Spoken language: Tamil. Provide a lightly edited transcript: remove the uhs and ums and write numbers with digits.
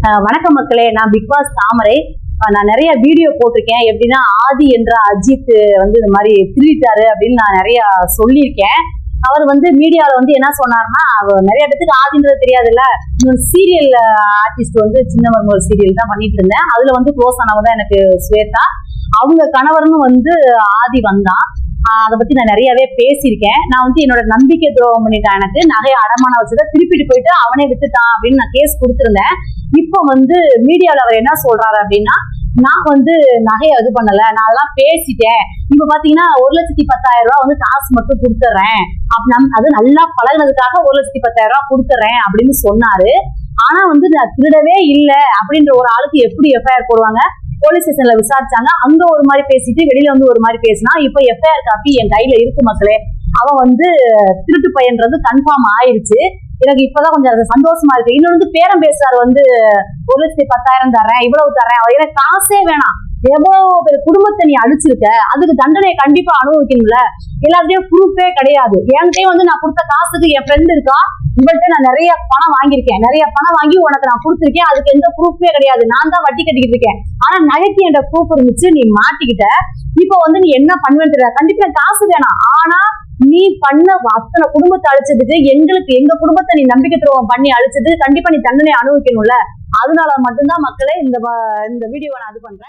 வணக்கம் மக்களே, நான் பிக் பாஸ் தாமரை. நான் நிறைய வீடியோ போட்டிருக்கேன். எப்படின்னா ஆதி என்ற அஜித் இந்த மாதிரி திருடிட்டாரு அப்படின்னு நான் நிறைய சொல்லியிருக்கேன். அவர் மீடியாவில் என்ன சொன்னார்னா, நிறைய இடத்துக்கு ஆதின்றது தெரியாதுல்ல. சீரியல் ஆர்டிஸ்ட் சின்ன மருமகள் சீரியல் தான் பண்ணிட்டு இருந்தேன். அதுல க்ளோஸ் ஆனவங்க தான் எனக்கு ஸ்வேதா. அவங்க கணவர்னு ஆதி வந்தான். அதை பத்தி நான் நிறையவே பேசியிருக்கேன். நான் என்னோட நம்பிக்கை துரோகம் பண்ணிட்டான். எனக்கு நகையை அடமான வச்சதை திருப்பிட்டு போயிட்டு அவனே வித்துட்டான் அப்படின்னு நான் கேஸ் கொடுத்துருந்தேன். இப்போ மீடியாவில் அவர் என்ன சொல்றாரு அப்படின்னா, நான் நகையை இது பண்ணல, நான் அதெல்லாம் பேசிட்டேன். இப்ப பாத்தீங்கன்னா 1,10,000 ரூபாய் காசு மட்டும் கொடுத்துட்றேன், அது நல்லா பழகினதுக்காக 1,10,000 ரூபாய் கொடுத்துட்றேன் அப்படின்னு சொன்னாரு. ஆனா நான் திருடவே இல்லை அப்படின்ற ஒரு ஆளுக்கு எப்படி எஃப்ஐஆர் போடுவாங்க? போலீஸ் ஸ்டேஷன்ல விசாரிச்சாங்க. அங்க ஒரு மாதிரி பேசிட்டு வெளியில ஒரு மாதிரி பேசினா. இப்ப எஃப்ஐஆர் காப்பி என் கையில இருக்கு மக்களே. அவன் திருட்டு பையன்றது கன்ஃபார்ம் ஆயிடுச்சு. எனக்கு இப்பதான் கொஞ்சம் அது சந்தோஷமா இருக்கு. இன்னொன்று பேரம் பேசுறாரு 1,10,000 தர்றேன், இவ்வளவு தர்றேன். அவர் எனக்கு காசே வேணாம், எவ்வளவு பேர் குடும்பத்தை நீ அழிச்சிருக்க, அதுக்கு தண்டனையை கண்டிப்பா அனுபவிக்கணும்ல. எல்லாத்தையும் ப்ரூஃபே கிடையாது. என்கிட்டயும் நான் கொடுத்த காசுக்கு என் ஃப்ரெண்ட் இருக்கா, உங்கள்கிட்ட நான் நிறைய பணம் வாங்கியிருக்கேன், நிறைய பணம் வாங்கி உனக்கு நான் கொடுத்துருக்கேன், அதுக்கு எந்த ப்ரூஃபே கிடையாது, நான் தான் வட்டி கட்டிக்கிட்டு இருக்கேன். ஆனா நகைக்கு என்ற ப்ரூஃப் இருந்துச்சு, நீ மாட்டிக்கிட்ட. இப்போ நீ என்ன பண்ணுவேன்னு தெரியல. கண்டிப்பா காசு வேணாம், ஆனா நீ பண்ண அத்தனை குடும்பத்தை அழிச்சதுக்கு, எங்க குடும்பத்தை நீ நம்பிக்கை துரோகம் பண்ணி அழிச்சது, கண்டிப்பா நீ தண்டனை அனுபவிக்கணும்ல. அதனால மட்டும்தான் மக்களே இந்த வீடியோவை நான் இது பண்றேன்.